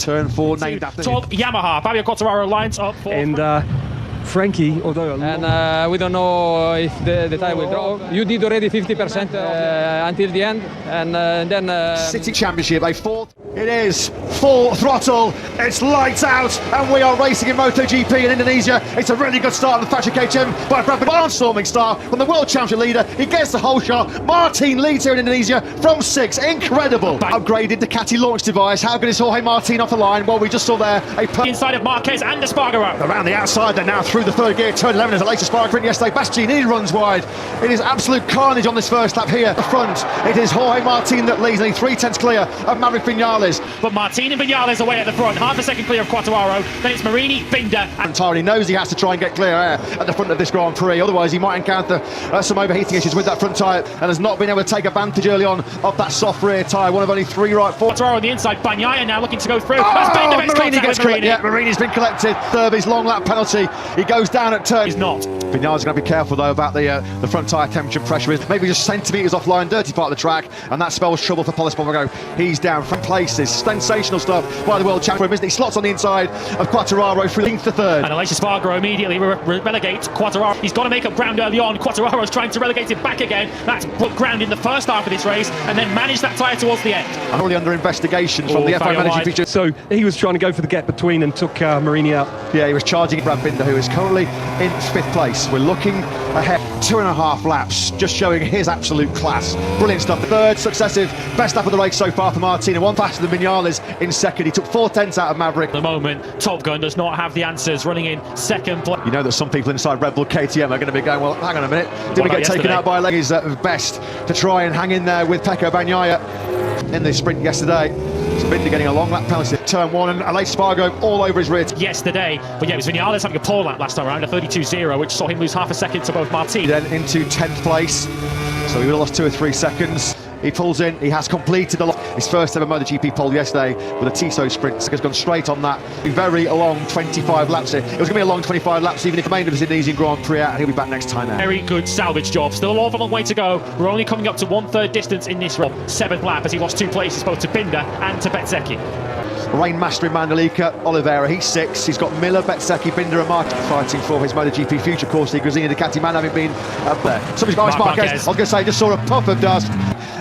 turn 4 named after him. Yamaha, Fabio Quartararo lines up for... And Frankie, although... And we don't know if the tire will draw. You did already 50% until the end, and then... City Championship, a fourth. It is full throttle, it's lights out, and we are racing in MotoGP in Indonesia. It's a really good start on the Factory KTM by Bradford. Barnstorming start from the World Championship leader. He gets the whole shot. Martin leads here in Indonesia from 6. Incredible. Upgraded Ducati launch device. How good is Jorge Martin off the line? Well, we just saw there a... Inside of Marquez and Espargaro. Around the outside, they're now through the third gear. Turn 11 as a latest spark print yesterday. Bastianini runs wide. It is absolute carnage on this first lap here. At the front, it is Jorge Martin that leads, nearly 3/10 clear of Maverick Vinales. But Martin and Vinales away at the front, half a second clear of Quartararo. Then it's Marini, Binder, and entirely knows he has to try and get clear air at the front of this Grand Prix, otherwise he might encounter some overheating issues with that front tyre, and has not been able to take advantage early on of that soft rear tyre. One of only 3 right. Quartararo on the inside. Bagnaia now looking to go through. Marini gets collected. Yeah, Marini's been collected. His long lap penalty. He goes down at turn. He's not. Vinales going to be careful though about the front tyre temperature and pressure. Maybe just centimetres offline, dirty part of the track, and that spells trouble for Polis Espargaro. He's down from places. Sensational stuff by the world champion, isn't he? Slots on the inside of Quartararo through length to third. And Aleix Espargaro immediately relegates Quartararo. He's got to make up ground early on. Quartararo's trying to relegate it back again. That's put ground in the first half of this race and then manage that tyre towards the end. And already under investigation from the FIA Managing Feature. So he was trying to go for the gap between and took Marini out. Yeah, he was charging Brad Binder, who is currently in 5th place. We're looking ahead 2.5 laps, just showing his absolute class. Brilliant stuff. The third successive best lap of the race so far for Martin, and one faster than Vinales in second. He took 4/10 out of Maverick. At the moment, Top Gun does not have the answers, running in second place. You know that some people inside Red Bull KTM are going to be going, well, hang on a minute, did we get taken out by leg? He's best to try and hang in there with Pecco Bagnaia in the sprint yesterday. So Binder getting a long lap penalty at turn 1, and Aleix Espargaro all over his rear. Yesterday, but yeah, it was Vinales having a pole lap last time around, a 32.0, which saw him lose half a second to both Martin. Then into 10th place, so he would have lost 2 or 3 seconds. He pulls in, he has completed his first ever MotoGP pole yesterday with a Tissot sprint. He's gone straight on that. Very long 25 laps here. It was going to be a long 25 laps even if the main of his Indonesian Grand Prix out, and he'll be back next time now. Very good salvage job. Still an awful long way to go. We're only coming up to 1/3 distance in this 7th lap as he lost 2 places both to Binder and to Bezzecchi. Rain master in Mandalika, Oliveira, he's 6. He's got Miller, Bezzecchi, Binder and Martin fighting for his MotoGP future course. The Grazini Ducati man having been up there. Somebody's got Marquez. I was going to say, just saw a puff of dust.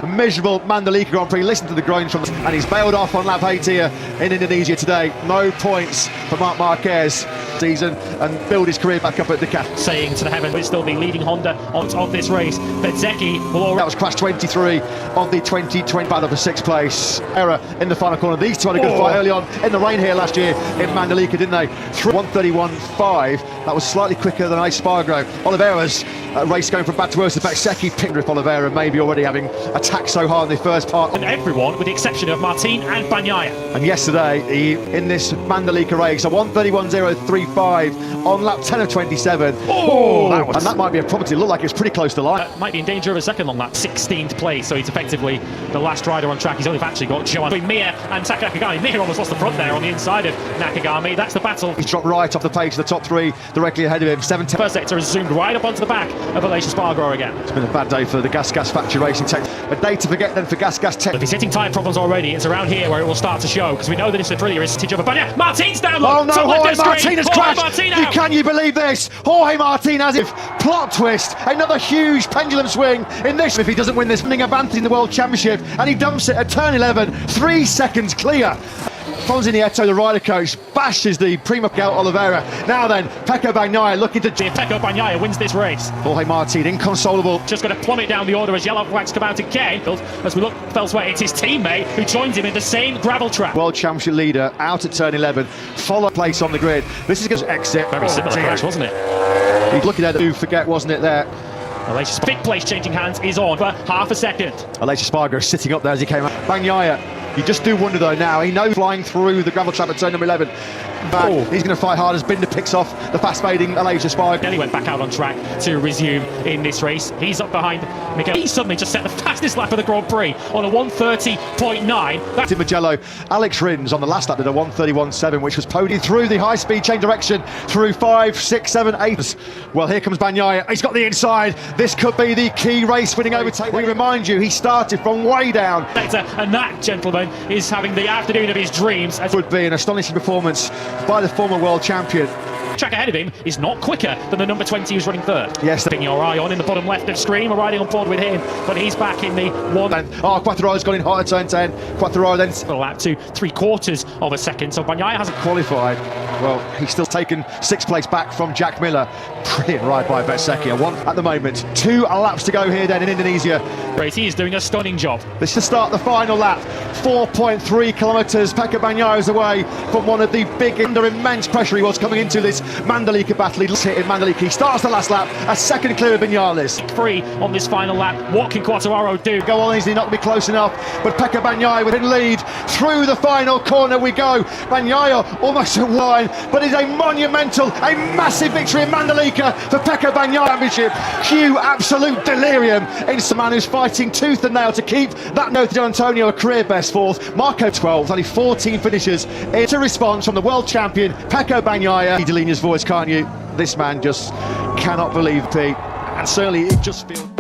A miserable Mandalika Grand Prix. Listen to the groans from and he's bailed off on lap 8 here in Indonesia today. No points for Marc Marquez season and build his career back up at Ducati. Saying to the heavens, will still be leading Honda of this race. Bezzecchi will already... That was crash 23 of the 2020 battle for 6th place. Error in the final corner. These two had a good fight early on in the rain here last year in Mandalika, didn't they? 1:31.5. That was slightly quicker than Espargaro. Oliveira's race going from bad to worse. The Bezzecchi picked up Oliveira, maybe already having attacked so hard in the first part. And everyone, with the exception of Martin and Bagnaia. And yesterday, in this Mandalika race, a 1:31.035 on lap 10 of 27. And that might be a property. It looked like it's pretty close to line. Might be in danger of a second long lap, 16th place. So he's effectively the last rider on track. He's only actually got Joan between Mir and Taka Nakagami. Mir almost lost the front there on the inside of Nakagami. That's the battle. He's dropped right off the pace of the top 3 directly ahead of him. 7/10. First sector has zoomed right up onto the back of Aleix Espargaro again. It's been a bad day for the Gas Factory Racing Tech. A day to forget then for Gas Tech. If he's hitting tyre problems already, it's around here where it will start to show, because we know that it's a thriller. It's Tijo Bagnaia. Martin's down. Oh no, Jorge Martin has crashed. Can you believe this? Jorge Martin has it. Plot twist. Another huge pendulum swing in this. If he doesn't win this, winning advantage in the World Championship, and he dumps it at turn 11, 3 seconds clear. Fonzie Nieto, the rider coach, bashes the Prima Miguel Oliveira. Now then, Pecco Bagnaia looking to... If Pecco Bagnaia wins this race. Jorge Martin, inconsolable. Just going to plummet down the order as yellow flags come out again. As we look elsewhere, it's his teammate who joins him in the same gravel track. World Championship leader out at turn 11. Follow place on the grid. This is going to exit. Very similar crash, wasn't it? He's looking at it, forget, wasn't it there? Aleix big place changing hands is on for half a second. Aleix Espargaro sitting up there as he came out. Bagnaia, you just do wonder though now, he knows flying through the gravel trap at turn number 11. He's going to fight hard as Binder picks off the fast fading Aleix Espargaro. Then he went back out on track to resume in this race. He's up behind Miguel. He suddenly just set the fastest lap of the Grand Prix on a 1:30.9. That's Magello. Alex Rins on the last lap did a 1:31.7, which was podied through the high-speed change direction through 5, 6, 7, 8. Well, here comes Bagnaia. He's got the inside. This could be the key race-winning overtake. We remind you, he started from way down. And that, gentlemen, is having the afternoon of his dreams. As Would be an astonishing performance by the former world champion. track ahead of him is not quicker than the number 20 who's running third. Yes, Keeping your eye on in the bottom left of screen. We're riding on board with him, but he's back in the one. Oh, Quattro's gone in hot at turn 10. Quattro then A lap to 3/4 of a second. So Bagnaia hasn't qualified. Well, he's still taken 6th place back from Jack Miller. Brilliant ride by Bezzecchi. One at the moment. 2 laps to go here then in Indonesia. He is doing a stunning job. This to start the final lap. 4.3 kilometres. Pekka Bagnaia is away from one of the big, under immense pressure he was coming into this Mandalika battle. He's hit in Mandalika. He starts the last lap, a second clear of Vinales. Free on this final lap. What can Quattraro do? Go on, is he not going to be close enough? But Pekka Bagnaia within lead. Through the final corner we go. Bagnaia almost at line, but it's a monumental, a massive victory in Mandalika for Pekka Bagnaia Championship. Cue absolute delirium. It's a man who's fighting tooth and nail to keep that note to Antonio a career best fourth. Marco 12th, only 14 finishes. It's a response from the world champion Pekka Bagnaia. Delinia's voice, can't you? This man just cannot believe Pete, and certainly it just feels.